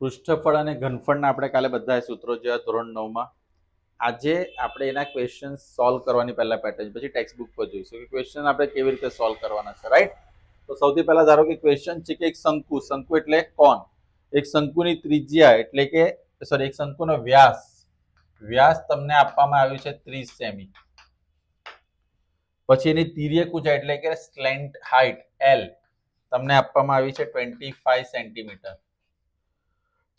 પૃષ્ઠફળ અને ઘનફળના આપણે કાલે બધા સૂત્રો જોયા ધોરણ 9 માં. આજે આપણે એના ક્વેશ્ચન સોલ્વ કરવાની પહેલા પેટર્ન પછી ટેક્સ્ટ બુક પર જોઈશું કે ક્વેશ્ચન આપણે કેવી રીતે સોલ્વ કરવાના છે, રાઈટ? તો સૌથી પહેલા ધારો કે ક્વેશ્ચન છે કે એક શંકુ એટલે કોણ, એક શંકુની ત્રિજ્યા એટલે કે સોરી એક શંકુનો વ્યાસ તમને આપવામાં આવ્યું છે 30 સેમી. પછી એની તિર્યક ઊંચાઈ એટલે કે સ્લેન્ટ હાઇટ L તમને આપવામાં આવી છે 25 સેન્ટીમીટર.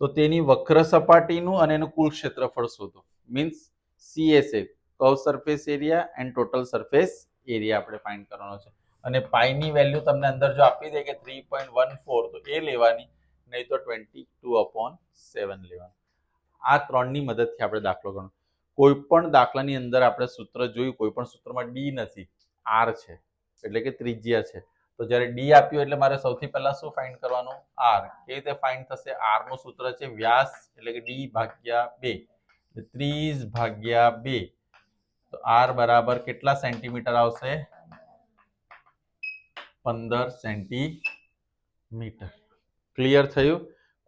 તો તેની વક્ર સપાટીનું અને એનું કુલ ક્ષેત્રફળ શોધો. Means CSA curve surface area end total surface area આપણે ફાઇન્ડ કરવાનો છે. અને પાઈની વેલ્યુ તમને અંદર જો આપી દે કે 3.14 તો એ લેવાની, નહીં તો 22/7 લેવાની. આ ત્રણની મદદથી આપણે દાખલો ગણો. કોઈ પણ દાખલાની અંદર આપણે સૂત્ર જોયું, કોઈ પણ સૂત્રમાં ડી નથી, આર છે એટલે કે ત્રિજ્યા છે. તો જ્યારે ડી આપ્યું એટલે મારે સૌથી પહેલા શું ફાઇન્ડ કરવાનું? આર. કેવી રીતે ફાઇન્ડ થશે? આર નું સૂત્ર છે વ્યાસ એટલે કે ડી ભાગ્યા 2, 30/2. તો આર બરાબર કેટલા સેન્ટીમીટર આવશે? 15 સેન્ટીમીટર. ક્લિયર થયું?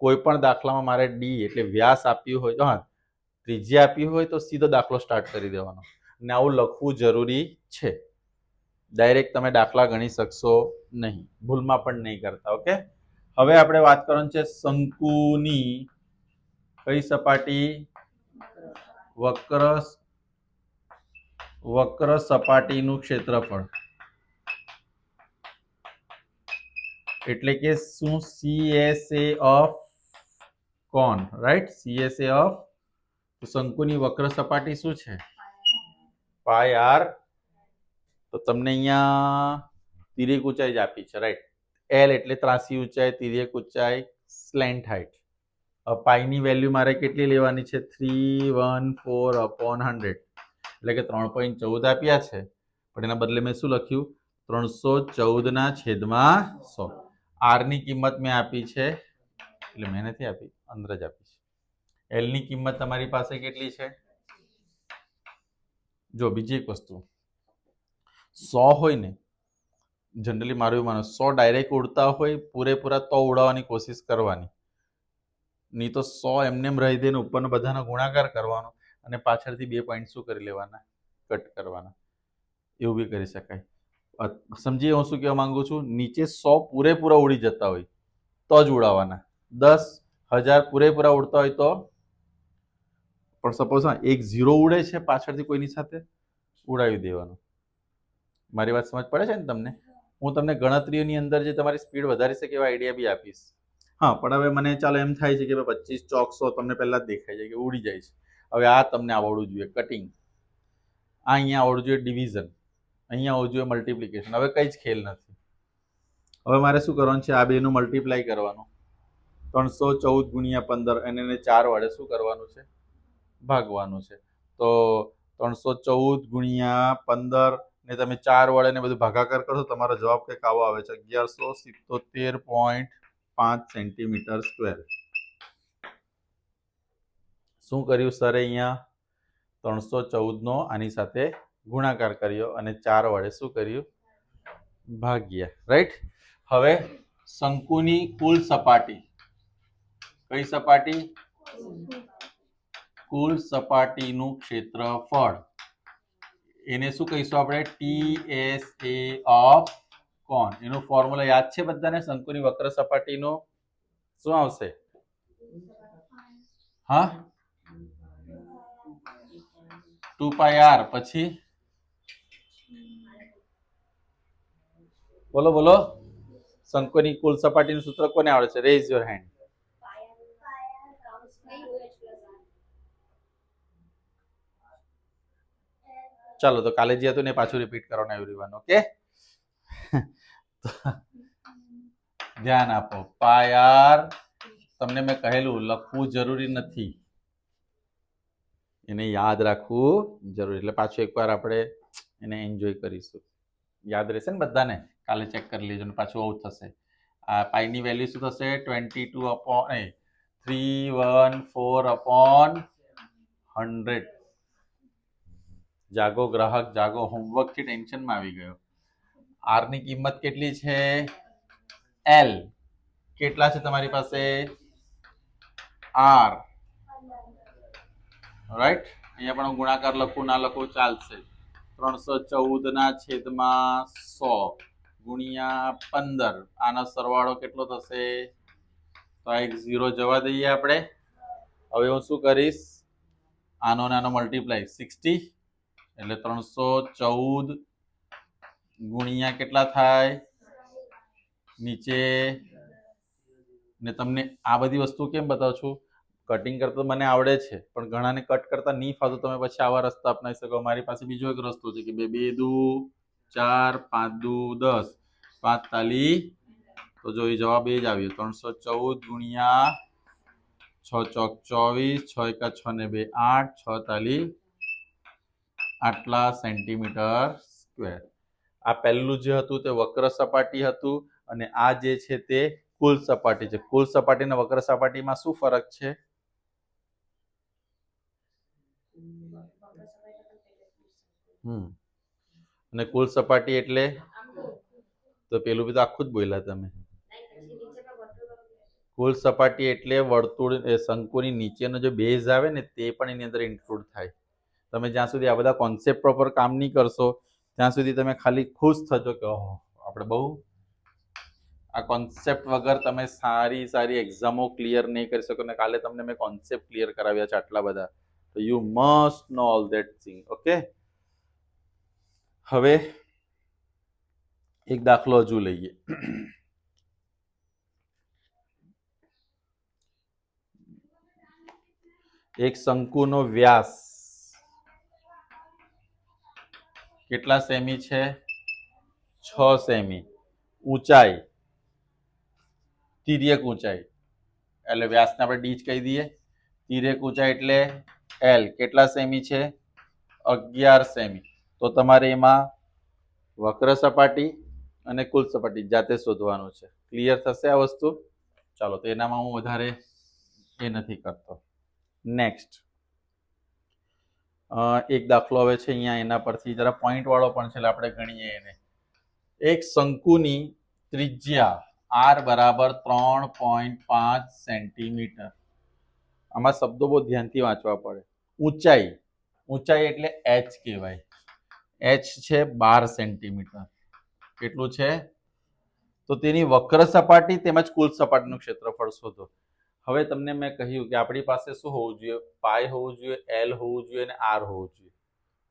કોઈ પણ દાખલામાં મારે ડી એટલે વ્યાસ આપ્યું હોય તો ત્રિજ્યા આપી હોય તો સીધો દાખલો સ્ટાર્ટ કરી દેવાનો. અને આવું લખવું જરૂરી છે. ડાયરેક્ટ તમે દાખલા ગણી શકશો નહીં, ભૂલમાં પણ નહીં કરતા. ઓકે, હવે આપણે વાત કરવાની છે શંકુની કઈ સપાટી? વક્ર સપાટીનું ક્ષેત્રફળ એટલે કે શું? CSA ઓફ કોણ, રાઈટ? CSA ઓફ શંકુની વક્ર સપાટી શું છે? પાઈ આર. તો તમને અહીંયા તિર્યક ઊંચાઈ જ આપી છે, રાઈટ? L એટલે ત્રાસી ઊંચાઈ, તિર્યક ઊંચાઈ, સ્લેન્ટ હાઇટ. પાઈની વેલ્યુ મારે કેટલી લેવાની છે? 314/100 એટલે કે 3.14 આપ્યા છે, પણ એના બદલે મેં શું લખ્યું? 314/100. આર ની કિંમત મેં આપી છે, એટલે મેં નથી આપી, અંદર જ આપી છે. એલ ની કિંમત તમારી પાસે કેટલી છે? જો બીજી એક વસ્તુ, 100 હોય ને, જનરલી મારું એવું માનો 100 ડાયરેક્ટ ઉડતા હોય પૂરેપૂરા તો ઉડાવવાની કોશિશ કરવાની, નહીં તો 100 એમને એમ રહી દે ને ઉપરના બધાનો ગુણાકાર કરવાનો અને પાછળથી 2 પોઈન્ટ શું કરી લેવાના? કટ કરવાના. એવું બી કરી શકાય. સમજીએ હું શું કહેવા માંગુ છું? નીચે 100 પૂરેપૂરા ઉડી જતા હોય તો જ ઉડાવવાના. 10,000 પૂરેપૂરા ઉડતા હોય તો પણ સપોઝ એક 0 ઉડે છે પાછળથી કોઈની સાથે, ઉડાવી દેવાનું. મારી વાત સમજ પડે છે ને તમને? હું તમને ગણતરીઓની અંદર જે તમારી સ્પીડ વધારી શકે એવા આઈડિયા બી આપીશ. પણ હવે મને ચાલો એમ થાય છે કે 25 ચોક 100 તમને પહેલા જ દેખાય છે કે ઉડી જાય છે. હવે આ તમને આવડવું જોઈએ કટિંગ, આ અહીંયા આવડવું જોઈએ ડિવિઝન, અહીંયા આવડવું જોઈએ મલ્ટિપ્લિકેશન. હવે કઈ જ ખેલ નથી. હવે મારે શું કરવાનું છે? આ બેનું મલ્ટીપ્લાય કરવાનું. 314 × 15 અને એને 4 વડે શું કરવાનું છે? ભાગવાનું છે. તો 314 × 15 ને તમે 4 વડે ને બધું ભાગાકાર કરો, તમારો જવાબ કંઈક આવો આવે છે 1177.5 સેન્ટીમીટર સ્ક્વેર. શું કર્યું સર? અહીંયા 314 નો આની સાથે ગુણાકાર કર્યો અને 4 વડે શું કર્યું? ભાગ્યા, રાઈટ? હવે શંકુની કુલ સપાટી, કઈ સપાટી? કુલ સપાટીનું ક્ષેત્રફળ, એને શું કહીશું આપણે? TSA ઓફ કોણ. એનું ફોર્મ્યુલા યાદ છે બધાને? શંકુની વક્ર સપાટીનો શું આવશે? 2πr. પછી બોલો શંકુની કુલ સપાટીનું સૂત્ર કોને આવડે છે? Rays your hand. ચાલો તો કાલે જે હતું ને પાછું રિપીટ કરવાનું એવરીવન. ઓકે, ધ્યાન આપો. પાઈ આર તમને મેં કહેલું લખવું જરૂરી નથી, એને યાદ રાખવું જરૂરી. એટલે પાછું એકવાર આપણે એને એન્જોય કરીશું. યાદ રહેશે ને બધાને? કાલે ચેક કરી લેજો ને પાછું આવું થશે. આ પાઈની વેલ્યુ શું થશે? 314/100. જાગો ગ્રાહક જાગો, હોમવર્ક થી ટેન્શનમાં આવી ગયો. આર ની કિંમત કેટલી છે? L કેટલા છે તમારી પાસે? આર, રાઈટ. અહીંયા પણ હું ગુણાકાર લખું ના લખું ચાલશે. 314 ના છેદમાં 100 ગુણ્યા 15. આનો સરવાળો કેટલો થશે? તો આ એક 0 જવા દઈએ આપણે. હવે હું શું કરીશ? આનો નાનો મલ્ટીપ્લાય 60 એટલે 314 ગુણ્યા કેટલા થાય નીચે. ને તમને આ બધી વસ્તુ કેમ બતાવું છું? કટિંગ કરતા મને આવડે છે, પણ ઘણાને કટ કરતા નહીં ફાવતું. તમે પછી આવા રસ્તા અપનાવી શકો. મારી પાસે બીજો એક રસ્તો છે કે 2 2 દુ 4 5 દુ 10 5 તાલી. તો જો એ જવાબ એ જ આવ્યો 314 ગુણ્યા 6 ચોક 24 6 એકા 6 ને 2 8 6 તાલી આટલા સેન્ટીમીટર સ્ક્વેર. આ પહેલું જે હતું તે વક્ર સપાટી હતું, અને આ જે છે તે કુલ સપાટી છે. કુલ સપાટી અને વક્ર સપાટીમાં શું ફરક છે? અને કુલ સપાટી એટલે તો પેલું બધું આખું જ બોલ્યા તમે. કુલ સપાટી એટલે વર્તુળ શંકુની નીચેનો જે બેઝ આવે ને તે પણ એની અંદર ઇન્ક્લુડ થાય. તમે જ્યાં સુધી આ બધા કોન્સેપ્ટ પ્રોપર કામ નહીં કરશો ત્યાં સુધી તમે ખાલી ખુશ થજો કે ઓહો આપણે બહુ. આ કોન્સેપ્ટ વગર તમે સારી સારી એક્ઝામો ક્લિયર નહીં કરી શકો. ને કાલે તમને મેં કોન્સેપ્ટ ક્લિયર કરાવ્યા છે આટલા બધા. તો you must know all that thing. Okay, હવે એક દાખલો હજુ લઈએ. એક શંકુનો વ્યાસ કેટલા સેમી છે? 6 સેમી. ઊંચાઈ તિર્યક ઊંચાઈ એટલે વ્યાસને આપણે ડી જ કહી દઈએ. તિર્યક ઊંચાઈ એટલે એલ કેટલા સેમી છે? 11 સેમી. તો તમારે એમાં વક્ર સપાટી અને કુલ સપાટી જાતે શોધવાનું છે. ક્લિયર થશે આ વસ્તુ? ચાલો, તો એનામાં હું વધારે એ નથી કરતો. નેક્સ્ટ એક દાખલો હવે છે અહીંયા. એના પરથી જરા પોઈન્ટ વાળો પણ છે એટલે આપણે ગણીએ એને. એક શંકુની ત્રિજ્યા r બરાબર 3.5 સેન્ટીમીટર. આમાં શબ્દો બહુ ધ્યાનથી વાંચવા પડે. ઊંચાઈ, ઊંચાઈ એટલે h કહેવાય. h છે 12 સેન્ટીમીટર. કેટલું છે? તો તેની વક્ર સપાટી તેમજ કુલ સપાટીનું ક્ષેત્રફળ શોધો. હવે તમને મેં કહ્યું કે આપણી પાસે શું હોવું જોઈએ? પાઈ હોવું જોઈએ, એલ હોવું જોઈએ અને આર હોવું જોઈએ.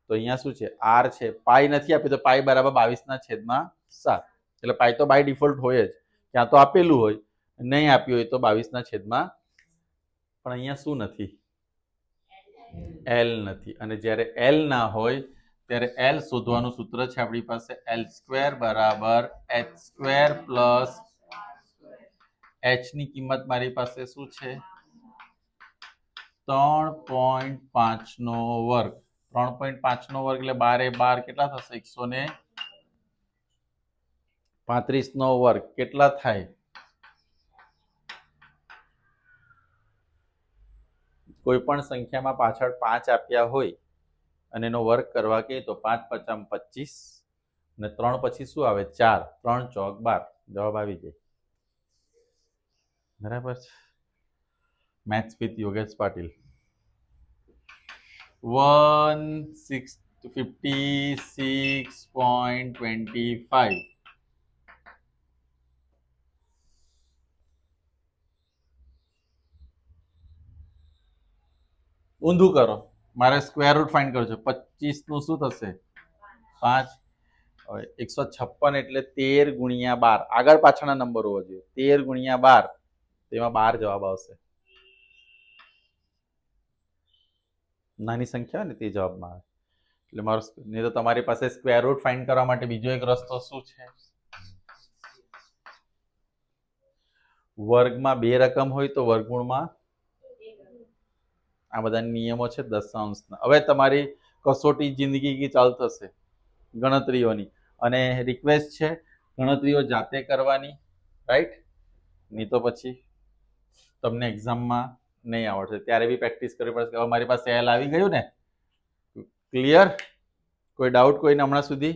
તો અહીંયા શું છે? આર છે. પાઈ નથી આપી તો પાઈ બરાબર 22/7. એટલે પાઈ તો બાય ડિફોલ્ટ હોય જ. ક્યાં તો આપેલું હોય, નહીં આપ્યું હોય તો 22/7. પણ અહીંયા શું નથી? એલ નથી. અને જ્યારે એલ ના હોય ત્યારે એલ શોધવાનું સૂત્ર છે આપણી પાસે L² બરાબર h² પ્લસ h ની કિંમત મારી પાસે શું છે? 3.5 નો વર્ગ. 3.5 નો વર્ગ એટલે 12 એ 12 કેટલા થશે? 135 નો વર્ગ કેટલા થાય? કોઈ પણ સંખ્યામાં પાછળ 5 આપ્યા હોય અને એનો વર્ગ કરવા કે તો 5 × 5 = 25 અને 3 પછી શું આવે? 4. 3 ચોક 12. જવાબ આવી જાય. બરાબર છે. Maths with Yogesh Patil. 156.25. ઊંધું કરો. મારે સ્ક્વેર રૂટ ફાઇન્ડ કરવું છે. 25 નું શું થશે? 5. 156 એટલે 13 × 12. આગળ પાછળના નંબર હોવા જોઈએ. 13 × 12 તેમાં 12 જવાબ આવશે. નાની સંખ્યા હોય ને તે જવાબમાં આવે. એટલે મારો નહીં તો તમારી પાસે સ્ક્વેર રૂટ ફાઇન્ડ કરવા માટે બીજો એક રસ્તો શું છે? વર્ગમાં 2 રકમ હોય તો વર્ગમૂળમાં આ બધા નિયમો છે દશાંશના. હવે તમારી કસોટી જિંદગી ચાલુ થશે ગણતરીઓની, અને રિક્વેસ્ટ છે ગણતરીઓ જાતે કરવાની, રાઈટ? નહીં તો પછી તમને એક્ઝામમાં નહીં આવડશે. ત્યારે બી પ્રેક્ટિસ કરવી પડશે કે હવે મારી પાસે એલ આવી ગયું ને. ક્લિયર? કોઈ ડાઉટ કોઈને હમણાં સુધી?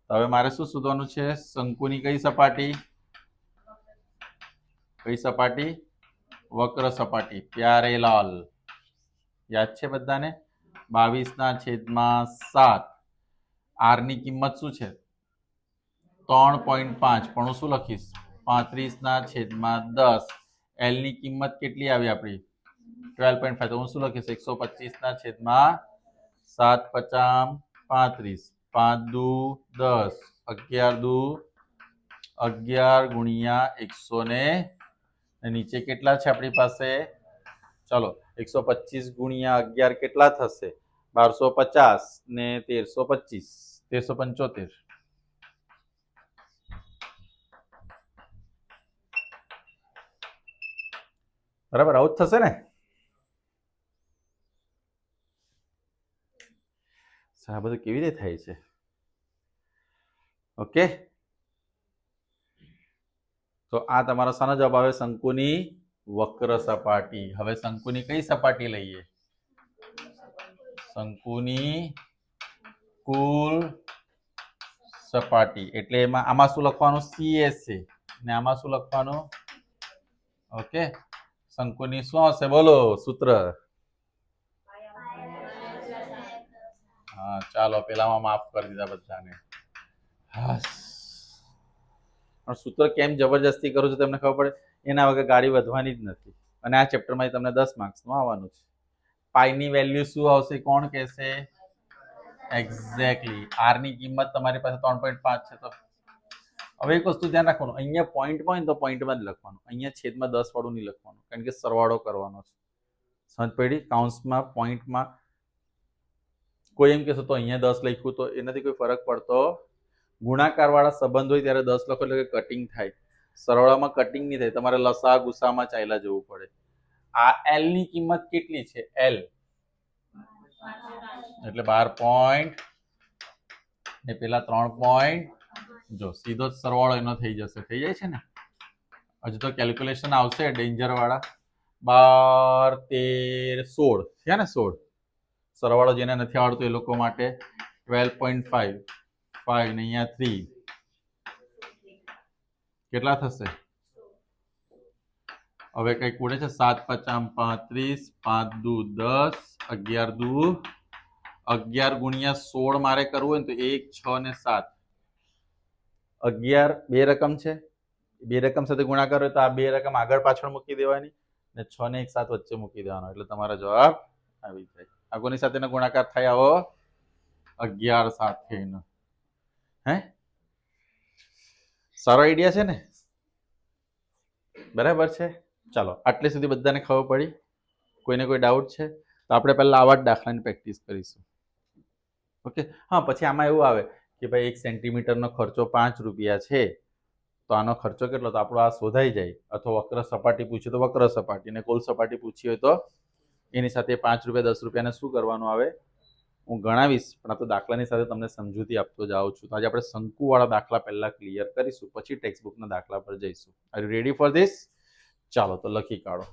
હવે મારે શું શોધવાનું છે? શંકુની કઈ સપાટી? કઈ સપાટી? વક્ર સપાટી પ્યારેલાલ યાદ છે બધાને 22/7 આર ની કિંમત શું છે 3.5 પણ શું લખીશ 35/10 એલ ની કિંમત કેટલી આવી આપણી 12.5 તો હું શું લખીશ 125/7 35 5 દુ 10 11 દુ 11 ગુણ્યા 100 ને નીચે કેટલા છે આપણી પાસે ચલો 125 ગુણ્યા 11 કેટલા થશે 1250 ને 1325 1375 બરાબર આવું જ થશે ને આ બધું કેવી રીતે થાય છે ઓકે તો આ તમારો શાનો જવાબ આવે શંકુની વક્ર સપાટી હવે શંકુની કઈ સપાટી લઈએ શંકુની કુલ સપાટી એટલે એમાં આમાં શું લખવાનું CS છે ને આમાં શું લખવાનું ઓકે શંકુની શું હશે બોલો સૂત્ર હા ચાલો પેલામાં માફ કરી દીધા બધાને સૂત્ર કેમ જબરજસ્તી કરું છું તમને ખબર પડે એના વગર ગાડી વધવાની જ નથી અને આ ચેપ્ટરમાં તમને 10 માર્ક્સનું આવવાનું છે પાઈની વેલ્યુ શું આવશે કોણ કહેશે એક્ઝેક્ટલી આર ની કિંમત તમારી પાસે 3.5 છે તો હવે એક વસ્તુ ધ્યાન રાખવાનું અહીંયા પોઈન્ટમાં હોય તો પોઈન્ટમાં જ લખવાનું અહીંયા છેદમાં 10 વાળું નહીં લખવાનું કારણ કે સરવાળો કરવાનો છે સમજ પડી કાઉન્સમાં પોઈન્ટમાં કોઈ એમ કહેશે તો અહીંયા 10 લખ્યું તો એનાથી કોઈ ફરક પડતો ગુણાકાર વાળા સંબંધ હોય ત્યારે 10 લખો એટલે કે કટિંગ થાય સરવાળામાં કટિંગ નહીં થાય તમારે લસા ગુસામાં ચાલ્યા જવું પડે આ એલ ની કિંમત કેટલી છે એલ એટલે 12 ને પેલા 3 જો સીધો જ સરવાળો એનો થઈ જશે થઈ જાય છે ને હજુ તો કેલ્ક્યુલેશન આવશે ડેન્જર વાળા 12 13 16 છે ને 16 સરવાળો જેને નથી આવડતો એ લોકો માટે 12.5 5 ને અહીંયા 3 કેટલા થશે હવે કઈ ઉડે છે 7 5 35 5 દુ 10 11 દુ 11 ગુણ્યા 16 મારે કરવું હોય તો 1 6 ને 7 11 બે રકમ છે બે રકમ સાથે ગુણાકાર હોય તો આ બે રકમ આગળ પાછળ મૂકી દેવાની ને 6 ને 1 7 વચ્ચે મૂકી દેવાનો એટલે તમારો જવાબ આવી જાય આગળની સાથેનો ગુણાકાર થાય આવો 11 સાથેનો હે સારો આઈડિયા છે ને બરાબર છે ચાલો આટલે સુધી બધાને ખબર પડી કોઈને કોઈ ડાઉટ છે તો આપણે પહેલા આવા જ દાખલાની પ્રેક્ટિસ કરીશું ઓકે હા પછી આમાં એવું આવે કે ભાઈ 1 સેન્ટીમીટરનો ખર્ચો 5 રૂપિયા છે તો આનો ખર્ચો કેટલો તો આપણો આ શોધાઈ જાય અથવા વક્ર સપાટી પૂછ્યું તો વક્ર સપાટી ને કુલ સપાટી પૂછી હોય તો એની સાથે 5 રૂપિયા 10 રૂપિયાને શું કરવાનું આવે હું ગણાવીશ પણ આ તો દાખલાની સાથે તમને સમજૂતી આપતો જાઉં છું તો આજે આપણે શંકુવાળા દાખલા પહેલા ક્લિયર કરીશું પછી ટેક્સ્ટ બુકના દાખલા પર જઈશું are you ready for this ચાલો તો લખી કાઢો